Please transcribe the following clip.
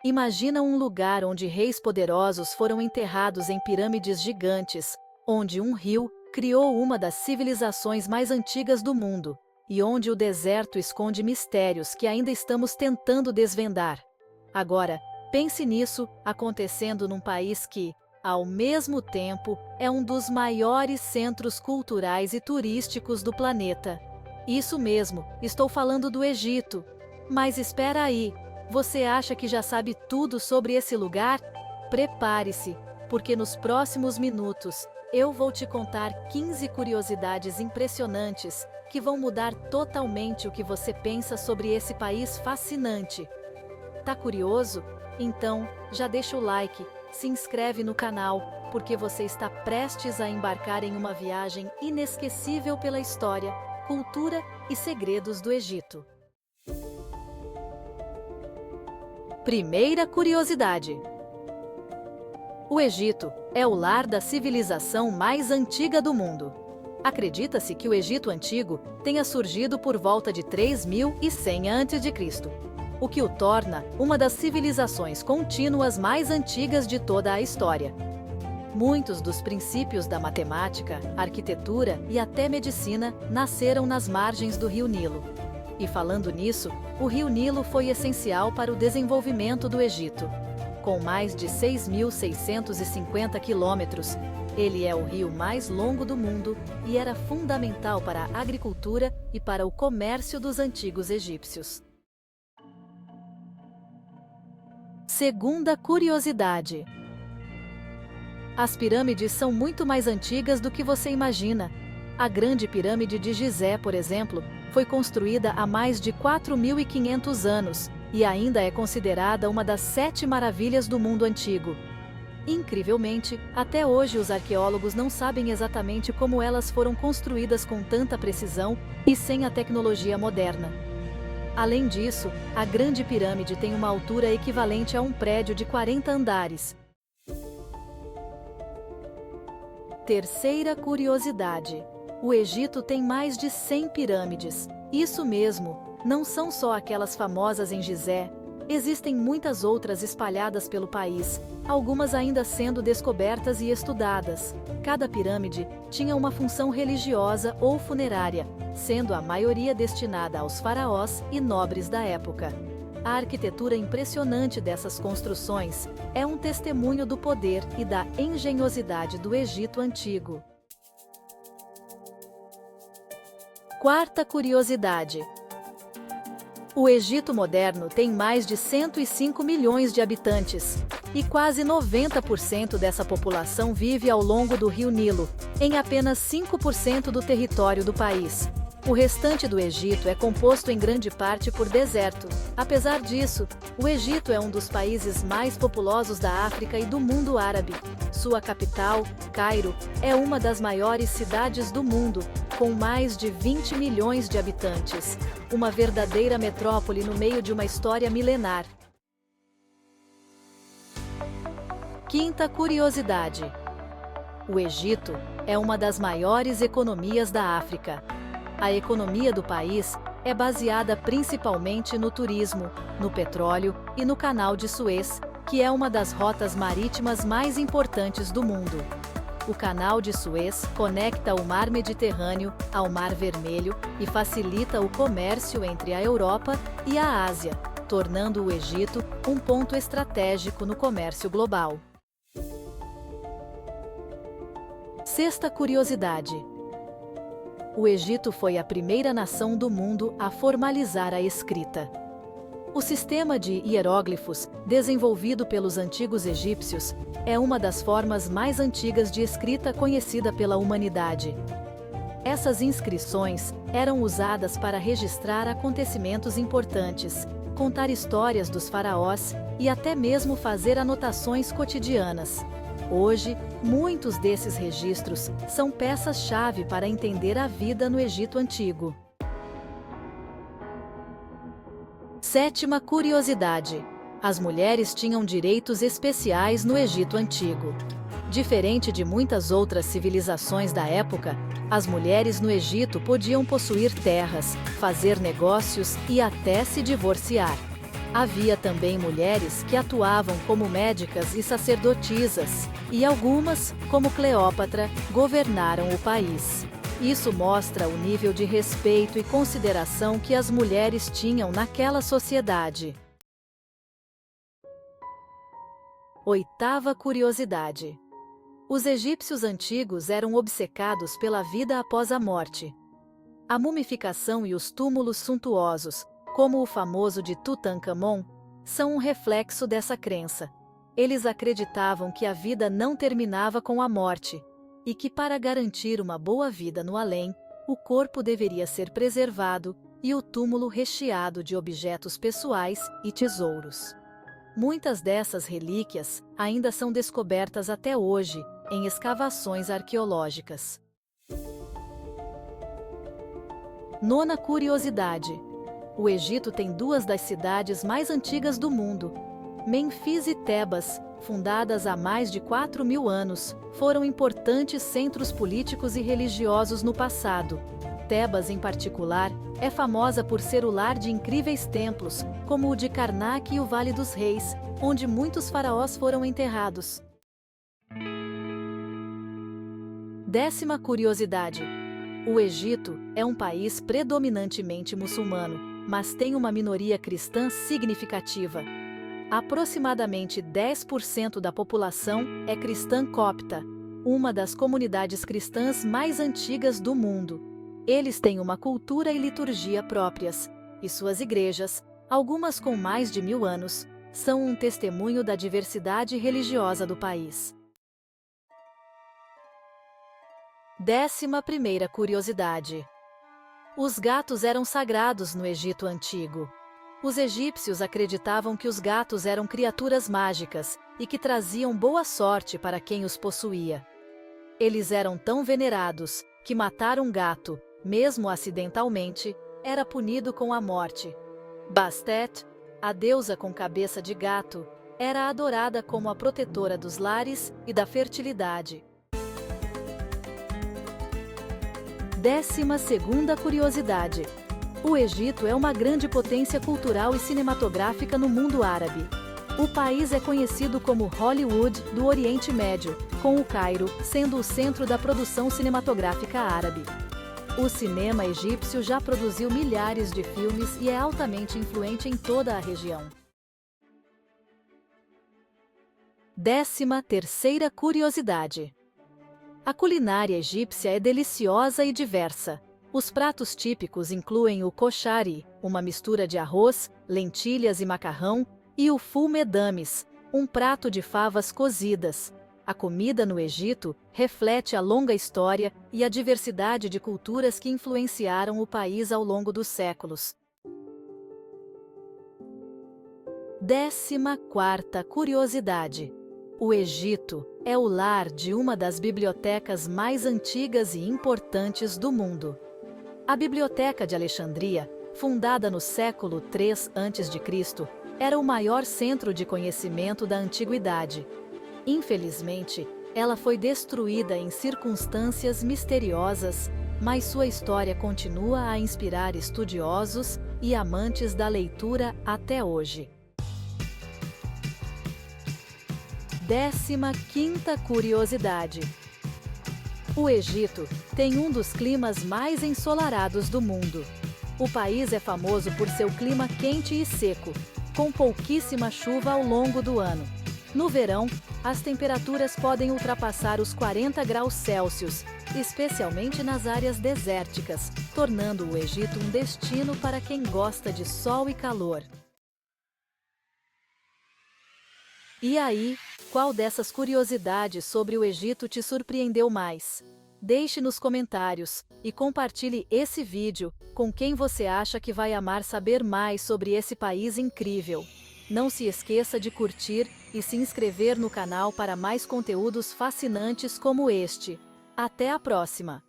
Imagina um lugar onde reis poderosos foram enterrados em pirâmides gigantes, onde um rio criou uma das civilizações mais antigas do mundo, e onde o deserto esconde mistérios que ainda estamos tentando desvendar. Agora, pense nisso acontecendo num país que, ao mesmo tempo, é um dos maiores centros culturais e turísticos do planeta. Isso mesmo, estou falando do Egito. Mas espera aí, você acha que já sabe tudo sobre esse lugar? Prepare-se, porque nos próximos minutos eu vou te contar 15 curiosidades impressionantes que vão mudar totalmente o que você pensa sobre esse país fascinante. Tá curioso? Então, já deixa o like, se inscreve no canal, porque você está prestes a embarcar em uma viagem inesquecível pela história, cultura e segredos do Egito. Primeira curiosidade. O Egito é o lar da civilização mais antiga do mundo. Acredita-se que o Egito Antigo tenha surgido por volta de 3100 a.C., o que o torna uma das civilizações contínuas mais antigas de toda a história. Muitos dos princípios da matemática, arquitetura e até medicina nasceram nas margens do Rio Nilo. E falando nisso, o Rio Nilo foi essencial para o desenvolvimento do Egito. Com mais de 6.650 quilômetros, ele é o rio mais longo do mundo e era fundamental para a agricultura e para o comércio dos antigos egípcios. Segunda curiosidade. As pirâmides são muito mais antigas do que você imagina. A Grande Pirâmide de Gizé, por exemplo, foi construída há mais de 4.500 anos e ainda é considerada uma das 7 maravilhas do mundo antigo. Incrivelmente, até hoje os arqueólogos não sabem exatamente como elas foram construídas com tanta precisão e sem a tecnologia moderna. Além disso, a Grande Pirâmide tem uma altura equivalente a um prédio de 40 andares. Terceira curiosidade. O Egito tem mais de 100 pirâmides. Isso mesmo, não são só aquelas famosas em Gizé. Existem muitas outras espalhadas pelo país, algumas ainda sendo descobertas e estudadas. Cada pirâmide tinha uma função religiosa ou funerária, sendo a maioria destinada aos faraós e nobres da época. A arquitetura impressionante dessas construções é um testemunho do poder e da engenhosidade do Egito Antigo. Quarta curiosidade. O Egito moderno tem mais de 105 milhões de habitantes, e quase 90% dessa população vive ao longo do Rio Nilo, em apenas 5% do território do país. O restante do Egito é composto em grande parte por deserto. Apesar disso, o Egito é um dos países mais populosos da África e do mundo árabe. Sua capital, Cairo, é uma das maiores cidades do mundo, com mais de 20 milhões de habitantes. Uma verdadeira metrópole no meio de uma história milenar. Quinta curiosidade. O Egito é uma das maiores economias da África. A economia do país é baseada principalmente no turismo, no petróleo e no Canal de Suez, que é uma das rotas marítimas mais importantes do mundo. O Canal de Suez conecta o Mar Mediterrâneo ao Mar Vermelho e facilita o comércio entre a Europa e a Ásia, tornando o Egito um ponto estratégico no comércio global. Sexta curiosidade. O Egito foi a primeira nação do mundo a formalizar a escrita. O sistema de hieróglifos, desenvolvido pelos antigos egípcios, é uma das formas mais antigas de escrita conhecida pela humanidade. Essas inscrições eram usadas para registrar acontecimentos importantes, contar histórias dos faraós e até mesmo fazer anotações cotidianas. Hoje, muitos desses registros são peças-chave para entender a vida no Egito Antigo. Sétima curiosidade. As mulheres tinham direitos especiais no Egito Antigo. Diferente de muitas outras civilizações da época, as mulheres no Egito podiam possuir terras, fazer negócios e até se divorciar. Havia também mulheres que atuavam como médicas e sacerdotisas, e algumas, como Cleópatra, governaram o país. Isso mostra o nível de respeito e consideração que as mulheres tinham naquela sociedade. Oitava curiosidade. Os egípcios antigos eram obcecados pela vida após a morte. A mumificação e os túmulos suntuosos, como o famoso de Tutankhamon, são um reflexo dessa crença. Eles acreditavam que a vida não terminava com a morte, e que para garantir uma boa vida no além, o corpo deveria ser preservado e o túmulo recheado de objetos pessoais e tesouros. Muitas dessas relíquias ainda são descobertas até hoje, em escavações arqueológicas. Nona curiosidade. O Egito tem duas das cidades mais antigas do mundo. Mênfis e Tebas, fundadas há mais de 4.000 anos, foram importantes centros políticos e religiosos no passado. Tebas, em particular, é famosa por ser o lar de incríveis templos, como o de Karnak e o Vale dos Reis, onde muitos faraós foram enterrados. Décima curiosidade. O Egito é um país predominantemente muçulmano, mas tem uma minoria cristã significativa. Aproximadamente 10% da população é cristã copta, uma das comunidades cristãs mais antigas do mundo. Eles têm uma cultura e liturgia próprias, e suas igrejas, algumas com mais de 1.000 anos, são um testemunho da diversidade religiosa do país. 11ª curiosidade. Os gatos eram sagrados no Egito Antigo. Os egípcios acreditavam que os gatos eram criaturas mágicas e que traziam boa sorte para quem os possuía. Eles eram tão venerados que matar um gato, mesmo acidentalmente, era punido com a morte. Bastet, a deusa com cabeça de gato, era adorada como a protetora dos lares e da fertilidade. 12ª curiosidade. O Egito é uma grande potência cultural e cinematográfica no mundo árabe. O país é conhecido como Hollywood do Oriente Médio, com o Cairo sendo o centro da produção cinematográfica árabe. O cinema egípcio já produziu milhares de filmes e é altamente influente em toda a região. 13ª curiosidade. A culinária egípcia é deliciosa e diversa. Os pratos típicos incluem o koshari, uma mistura de arroz, lentilhas e macarrão, e o ful medames, um prato de favas cozidas. A comida no Egito reflete a longa história e a diversidade de culturas que influenciaram o país ao longo dos séculos. 14ª curiosidade. O Egito é o lar de uma das bibliotecas mais antigas e importantes do mundo. A Biblioteca de Alexandria, fundada no século III a.C., era o maior centro de conhecimento da antiguidade. Infelizmente, ela foi destruída em circunstâncias misteriosas, mas sua história continua a inspirar estudiosos e amantes da leitura até hoje. 15ª curiosidade. O Egito tem um dos climas mais ensolarados do mundo. O país é famoso por seu clima quente e seco, com pouquíssima chuva ao longo do ano. No verão, as temperaturas podem ultrapassar os 40 graus Celsius, especialmente nas áreas desérticas, tornando o Egito um destino para quem gosta de sol e calor. E aí, qual dessas curiosidades sobre o Egito te surpreendeu mais? Deixe nos comentários e compartilhe esse vídeo com quem você acha que vai amar saber mais sobre esse país incrível. Não se esqueça de curtir e se inscrever no canal para mais conteúdos fascinantes como este. Até a próxima!